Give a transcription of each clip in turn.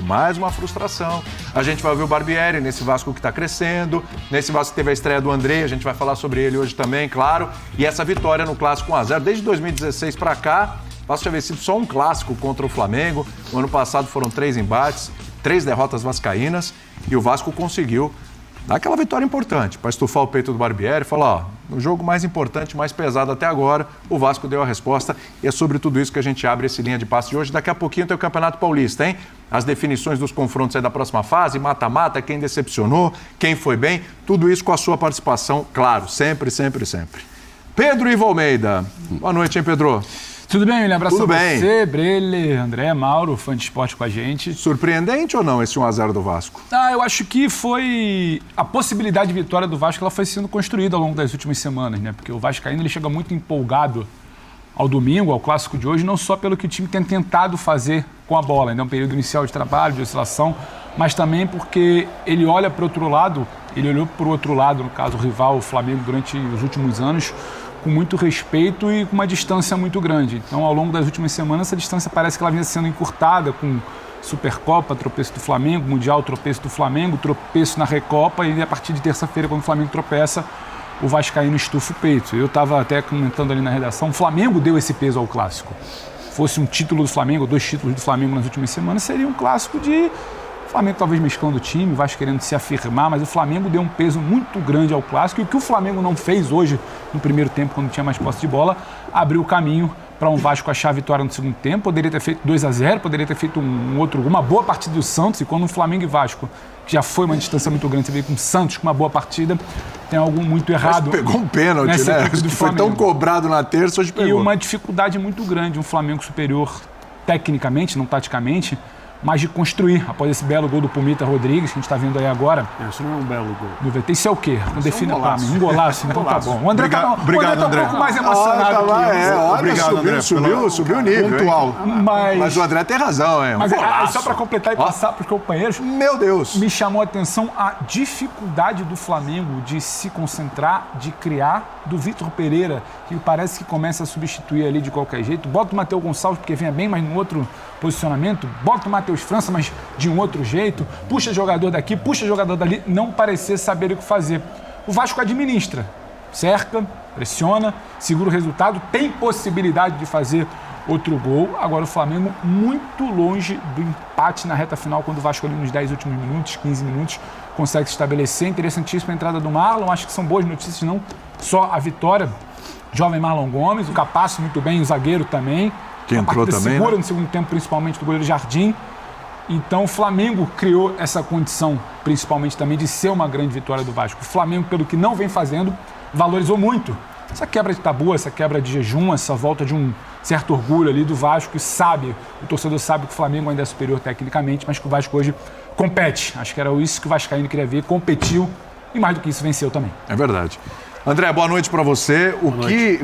mais uma frustração. A gente vai ouvir o Barbieri nesse Vasco que está crescendo, nesse Vasco que teve a estreia do André, a gente vai falar sobre ele hoje também, claro. E essa vitória no Clássico 1-0, desde 2016 para cá, o Vasco tinha vencido só um clássico contra o Flamengo. No ano passado foram 3 embates, 3 derrotas vascaínas, e o Vasco conseguiu dar aquela vitória importante para estufar o peito do Barbieri e falar, ó, no jogo mais importante, mais pesado até agora, o Vasco deu a resposta, e é sobre tudo isso que a gente abre esse linha de passe de hoje. Daqui a pouquinho tem o Campeonato Paulista, hein? As definições dos confrontos aí da próxima fase, mata-mata, quem decepcionou, quem foi bem, tudo isso com a sua participação, claro, sempre, sempre, sempre. Pedro Ivo Almeida, boa noite, hein, Pedro? Tudo bem, William? Abraço Tudo a bem. você, Brele, André, Mauro, fã de esporte com a gente. Surpreendente ou não esse 1-0 do Vasco? Eu acho que foi a possibilidade de vitória do Vasco, ela foi sendo construída ao longo das últimas semanas, né? Porque o vascaíno ele chega muito empolgado ao domingo, ao clássico de hoje, não só pelo que o time tem tentado fazer com a bola, ainda é um período inicial de trabalho, de oscilação, mas também porque ele olha para o outro lado, ele olhou para o outro lado, no caso o rival, o Flamengo, durante os últimos anos, com muito respeito e com uma distância muito grande. Então, ao longo das últimas semanas, essa distância parece que ela vinha sendo encurtada com Supercopa, tropeço do Flamengo, Mundial, tropeço do Flamengo, tropeço na Recopa, e a partir de terça-feira, quando o Flamengo tropeça, o vascaíno estufa o peito. Eu estava até comentando ali na redação, o Flamengo deu esse peso ao clássico. Fosse um título do Flamengo, 2 títulos do Flamengo nas últimas semanas, seria um clássico de Flamengo talvez mesclando o time, o Vasco querendo se afirmar, mas o Flamengo deu um peso muito grande ao clássico, e o que o Flamengo não fez hoje, no primeiro tempo, quando tinha mais posse de bola, abriu o caminho para um Vasco achar a vitória no segundo tempo. Poderia ter feito 2-0, poderia ter feito uma boa partida do Santos, e quando o Flamengo e Vasco, que já foi uma distância muito grande, você veio com o Santos com uma boa partida, tem algo muito errado. Mas pegou um pênalti, né? Que foi tão cobrado na terça, hoje pegou. E uma dificuldade muito grande, um Flamengo superior tecnicamente, não taticamente, mas de construir, após esse belo gol do Pumita Rodrigues, que a gente está vendo aí agora. Isso não é um belo gol. Do VT. Isso é o quê? Não defina para mim. Um golaço, então tá bom. O André obrigado, tá um pouco mais emocionado que eu. Obrigado, André. Subiu o nível. Pontual. Mas o André tem razão, hein? Mas só para completar e passar para os companheiros. Meu Deus! Me chamou a atenção a dificuldade do Flamengo de se concentrar, de criar, do Vitor Pereira, que parece que começa a substituir ali de qualquer jeito. Bota o Matheus Gonçalves, porque vinha bem, mas num outro posicionamento. Bota o Matheus França, mas de um outro jeito. Puxa jogador daqui, puxa jogador dali. Não parecer saber o que fazer. O Vasco administra, cerca, pressiona, segura o resultado, tem possibilidade de fazer outro gol. Agora o Flamengo muito longe do empate na reta final, quando o Vasco ali nos 10 últimos minutos, 15 minutos, consegue se estabelecer. Interessantíssima a entrada do Marlon. Acho que são boas notícias, não só a vitória. Jovem Marlon Gomes, o Capasso muito bem, o zagueiro também. Que entrou também, segura, né? No segundo tempo, principalmente do goleiro Jardim. Então o Flamengo criou essa condição, principalmente também, de ser uma grande vitória do Vasco. O Flamengo, pelo que não vem fazendo, valorizou muito essa quebra de tabu, essa quebra de jejum, essa volta de um certo orgulho ali do Vasco, e sabe, o torcedor sabe que o Flamengo ainda é superior tecnicamente, mas que o Vasco hoje compete. Acho que era isso que o vascaíno queria ver, competiu e mais do que isso venceu também. É verdade. André, boa noite para você.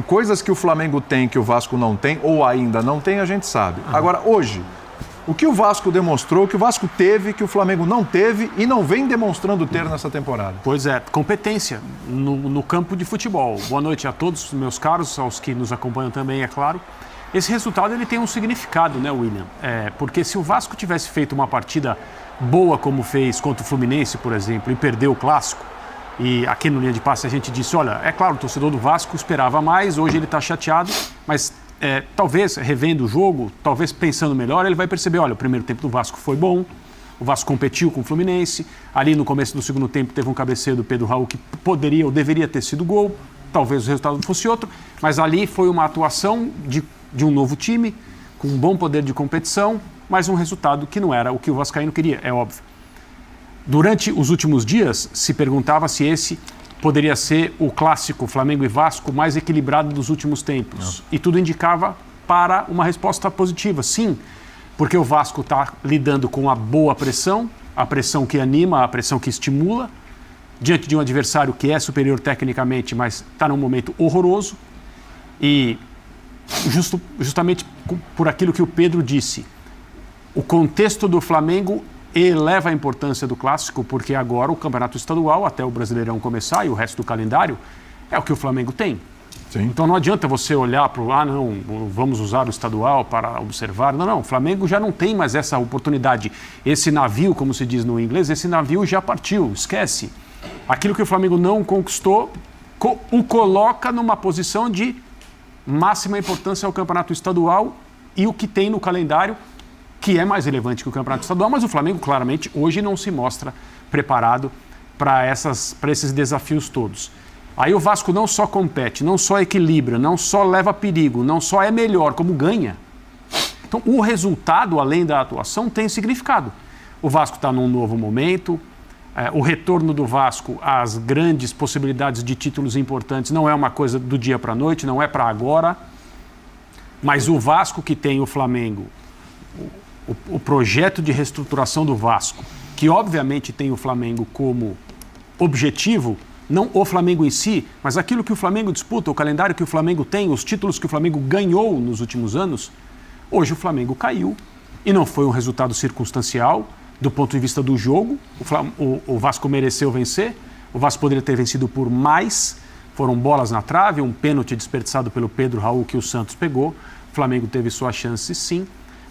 Coisas que o Flamengo tem que o Vasco não tem, ou ainda não tem, a gente sabe. Agora, hoje, o que o Vasco demonstrou, o que o Vasco teve, que o Flamengo não teve e não vem demonstrando ter nessa temporada? Pois é, competência no campo de futebol. Boa noite a todos, meus caros, aos que nos acompanham também, é claro. Esse resultado ele tem um significado, né, William? Porque se o Vasco tivesse feito uma partida boa como fez contra o Fluminense, por exemplo, e perdeu o Clássico, e aqui no Linha de Passe a gente disse, olha, é claro, o torcedor do Vasco esperava mais, hoje ele está chateado, mas talvez revendo o jogo, talvez pensando melhor, ele vai perceber, olha, o primeiro tempo do Vasco foi bom, o Vasco competiu com o Fluminense, ali no começo do segundo tempo teve um cabeceio do Pedro Raul que poderia ou deveria ter sido gol, talvez o resultado fosse outro, mas ali foi uma atuação de um novo time, com um bom poder de competição, mas um resultado que não era o que o vascaíno queria, é óbvio. Durante os últimos dias, se perguntava se esse poderia ser o clássico Flamengo e Vasco mais equilibrado dos últimos tempos. E tudo indicava para uma resposta positiva, sim, porque o Vasco está lidando com a boa pressão, a pressão que anima, a pressão que estimula, diante de um adversário que é superior tecnicamente, mas está num momento horroroso. E justamente por aquilo que o Pedro disse, o contexto do Flamengo eleva a importância do clássico, porque agora o campeonato estadual, até o Brasileirão começar e o resto do calendário, é o que o Flamengo tem. Sim. Então não adianta você olhar para não, vamos usar o estadual para observar. Não, o Flamengo já não tem mais essa oportunidade. Esse navio, como se diz no inglês, esse navio já partiu, esquece. Aquilo que o Flamengo não conquistou, o coloca numa posição de máxima importância ao campeonato estadual e o que tem no calendário, que é mais relevante que o campeonato estadual, mas o Flamengo claramente hoje não se mostra preparado para esses desafios todos. Aí o Vasco não só compete, não só equilibra, não só leva perigo, não só é melhor, como ganha. Então o resultado, além da atuação, tem significado. O Vasco está num novo momento, o retorno do Vasco às grandes possibilidades de títulos importantes não é uma coisa do dia para a noite, não é para agora, mas o Vasco que tem o Flamengo, o projeto de reestruturação do Vasco, que obviamente tem o Flamengo como objetivo, não o Flamengo em si, mas aquilo que o Flamengo disputa, o calendário que o Flamengo tem, os títulos que o Flamengo ganhou nos últimos anos, hoje o Flamengo caiu e não foi um resultado circunstancial do ponto de vista do jogo. O Vasco mereceu vencer, o Vasco poderia ter vencido por mais, foram bolas na trave, um pênalti desperdiçado pelo Pedro Raul que o Santos pegou, o Flamengo teve sua chance sim,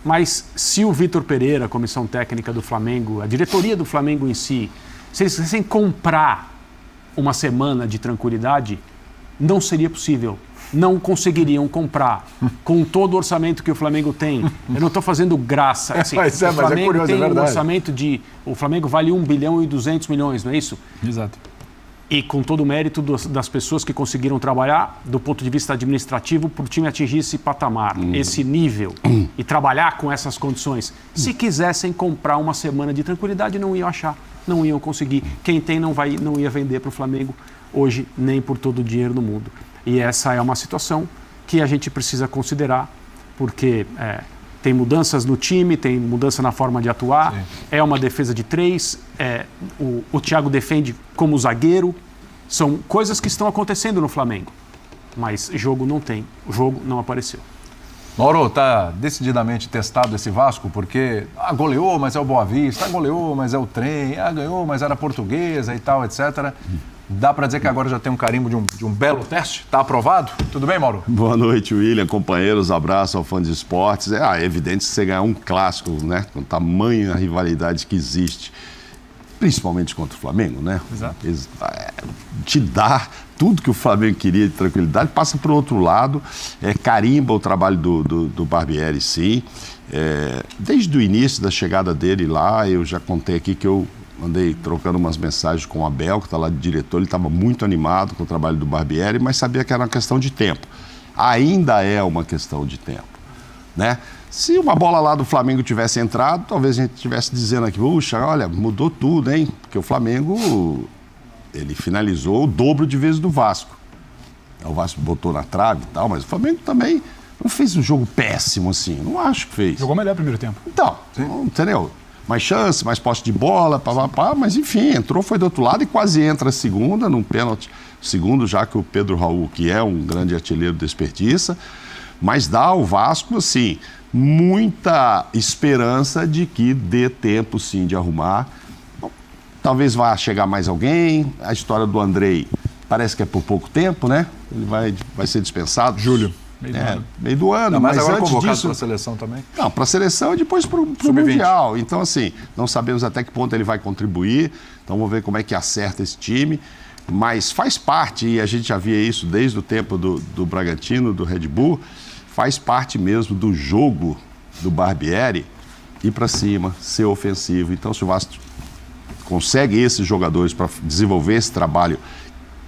mas se o Vitor Pereira, a comissão técnica do Flamengo, a diretoria do Flamengo em si, se eles quisessem comprar uma semana de tranquilidade, não seria possível. Não conseguiriam comprar com todo o orçamento que o Flamengo tem. Eu não estou fazendo graça. Assim, mas é curioso, tem é verdade. um orçamento de... O Flamengo vale 1 bilhão e 200 milhões, não é isso? Exato. E com todo o mérito das pessoas que conseguiram trabalhar do ponto de vista administrativo para o time atingir esse patamar, esse nível e trabalhar com essas condições. Se quisessem comprar uma semana de tranquilidade, não iam achar, não iam conseguir. Quem tem não ia vender para o Flamengo hoje nem por todo o dinheiro do mundo. E essa é uma situação que a gente precisa considerar, porque tem mudanças no time, tem mudança na forma de atuar, é uma defesa de 3, o Thiago defende como zagueiro, são coisas que estão acontecendo no Flamengo, mas jogo não tem, o jogo não apareceu. Mauro, tá decididamente testado esse Vasco, porque goleou, mas é o Boa Vista, goleou, mas é o Trem, ganhou, mas era a Portuguesa e tal, etc. Dá para dizer que agora já tem um carimbo de um belo teste? Está aprovado? Tudo bem, Mauro? Boa noite, William, companheiros, abraço ao fã de esportes. É evidente que você ganhar um clássico, né? Com tamanha rivalidade que existe, principalmente contra o Flamengo, né? Exato. Te dá tudo que o Flamengo queria de tranquilidade, passa para o outro lado, carimba o trabalho do Barbieri, sim. Desde o início da chegada dele lá, eu já contei aqui que eu andei trocando umas mensagens com o Abel, que está lá de diretor, ele estava muito animado com o trabalho do Barbieri, mas sabia que era uma questão de tempo. Ainda é uma questão de tempo, né? Se uma bola lá do Flamengo tivesse entrado, talvez a gente estivesse dizendo aqui, puxa, olha, mudou tudo, hein? Porque o Flamengo, ele finalizou o dobro de vezes do Vasco. O Vasco botou na trave e tal, mas o Flamengo também não fez um jogo péssimo assim, não acho que fez. Jogou melhor no primeiro tempo. Então, entendeu? Mais chance, mais posse de bola, mas enfim, entrou, foi do outro lado e quase entra a segunda, num pênalti, segundo já que o Pedro Raul, que é um grande artilheiro, desperdiça, mas dá ao Vasco, assim, muita esperança de que dê tempo, sim, de arrumar. Bom, talvez vá chegar mais alguém, a história do Andrei parece que é por pouco tempo, né? Ele vai ser dispensado. Julho. Meio do ano, mas agora antes convocado disso... para a seleção também? Não, para a seleção e depois para o Mundial. Então, assim, não sabemos até que ponto ele vai contribuir. Então, vamos ver como é que acerta esse time. Mas faz parte, e a gente já via isso desde o tempo do Bragantino, do Red Bull, faz parte mesmo do jogo do Barbieri ir para cima, ser ofensivo. Então, se o Vasco consegue esses jogadores para desenvolver esse trabalho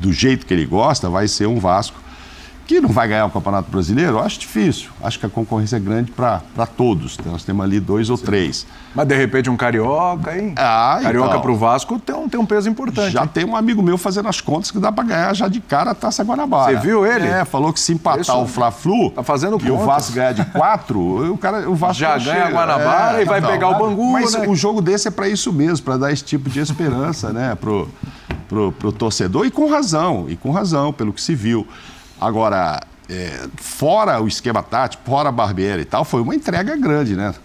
do jeito que ele gosta, vai ser um Vasco que não vai ganhar o Campeonato Brasileiro, eu acho difícil. Acho que a concorrência é grande para todos. Nós temos ali 2 ou 3. Mas, de repente, um carioca, hein? Carioca então, para o Vasco tem um peso importante. Já tem um amigo meu fazendo as contas que dá para ganhar já de cara a Taça Guanabara. Você viu ele? Falou que se empatar o Fla-Flu tá fazendo e o Vasco ganhar de 4, o Vasco já ganha a Guanabara e vai pegar o Bangu, mas né? o jogo desse é para isso mesmo, para dar esse tipo de esperança, né, pro torcedor, e com razão, pelo que se viu. Agora, fora o esquema tático, fora a Barbieri e tal, foi uma entrega grande, né?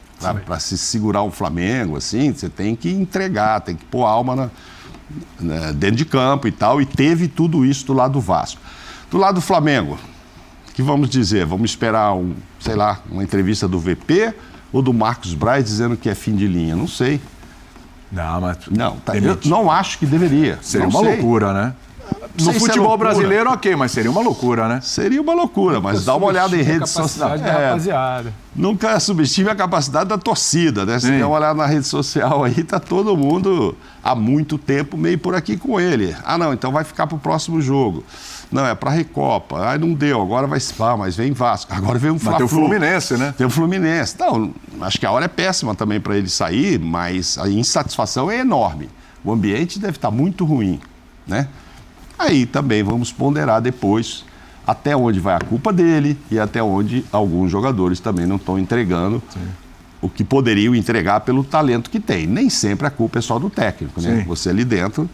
Para se segurar o Flamengo, assim, você tem que entregar, tem que pôr alma dentro de campo e tal, e teve tudo isso do lado do Vasco. Do lado do Flamengo, o que vamos dizer? Vamos esperar, sei lá, uma entrevista do VP ou do Marcos Braz dizendo que é fim de linha? Não sei. Não, mas... Não, eu não acho que deveria. Seria não uma sei. loucura, né? No sei se é futebol loucura. brasileiro, ok, mas seria uma loucura, né? Seria uma loucura, mas dá uma olhada em redes sociais. Rapaziada. Nunca subestime a capacidade da torcida, né? Se Sim. der uma olhada na rede social aí, tá todo mundo há muito tempo meio por aqui com ele. Ah, não, então vai ficar pro próximo jogo. Não, é pra Recopa. Ah, não deu, agora vai... mas vem Vasco. Agora vem um Mas Fla-Flu. tem o Fluminense, né? Tem o Fluminense. Então, acho que a hora é péssima também para ele sair, mas a insatisfação é enorme. O ambiente deve estar muito ruim, né? Aí também vamos ponderar depois até onde vai a culpa dele e até onde alguns jogadores também não estão entregando o que poderiam entregar pelo talento que tem. Nem sempre a culpa é só do técnico, né? Sim. Você ali dentro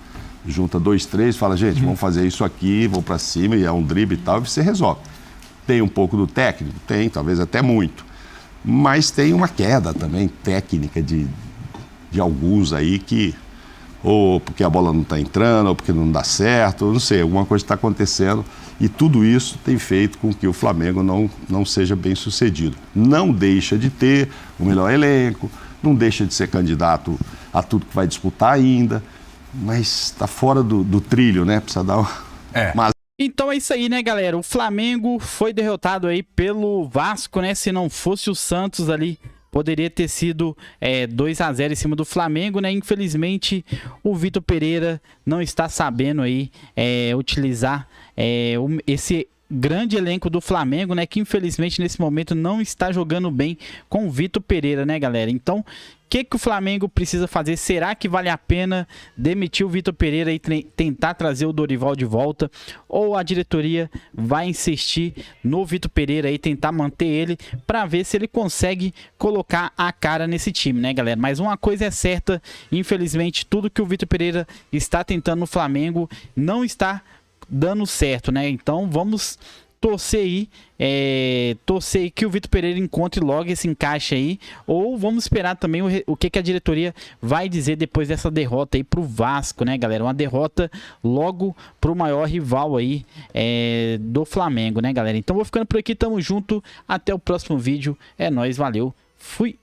junta 2, 3, fala, gente, vamos fazer isso aqui, vou para cima, e é um drible e tal, e você resolve. Tem um pouco do técnico? Tem, talvez até muito. Mas tem uma queda também técnica de alguns aí que... ou porque a bola não está entrando, ou porque não dá certo, não sei, alguma coisa está acontecendo. E tudo isso tem feito com que o Flamengo não seja bem sucedido. Não deixa de ter o melhor elenco, não deixa de ser candidato a tudo que vai disputar ainda, mas está fora do trilho, né? Precisa dar uma... Então é isso aí, né, galera? O Flamengo foi derrotado aí pelo Vasco, né? Se não fosse o Santos ali, poderia ter sido 2-0 em cima do Flamengo, né? Infelizmente, o Vitor Pereira não está sabendo aí utilizar esse grande elenco do Flamengo, né? Que infelizmente nesse momento não está jogando bem com o Vitor Pereira, né, galera? Então, o que o Flamengo precisa fazer? Será que vale a pena demitir o Vitor Pereira e tentar trazer o Dorival de volta? Ou a diretoria vai insistir no Vitor Pereira e tentar manter ele para ver se ele consegue colocar a cara nesse time, né, galera? Mas uma coisa é certa, infelizmente, tudo que o Vitor Pereira está tentando no Flamengo não está dando certo, né? Então vamos torcer aí que o Vitor Pereira encontre logo esse encaixe aí, ou vamos esperar também o que a diretoria vai dizer depois dessa derrota aí pro Vasco, né, galera? Uma derrota logo pro maior rival aí do Flamengo, né, galera? Então vou ficando por aqui, tamo junto, até o próximo vídeo, é nóis, valeu, fui!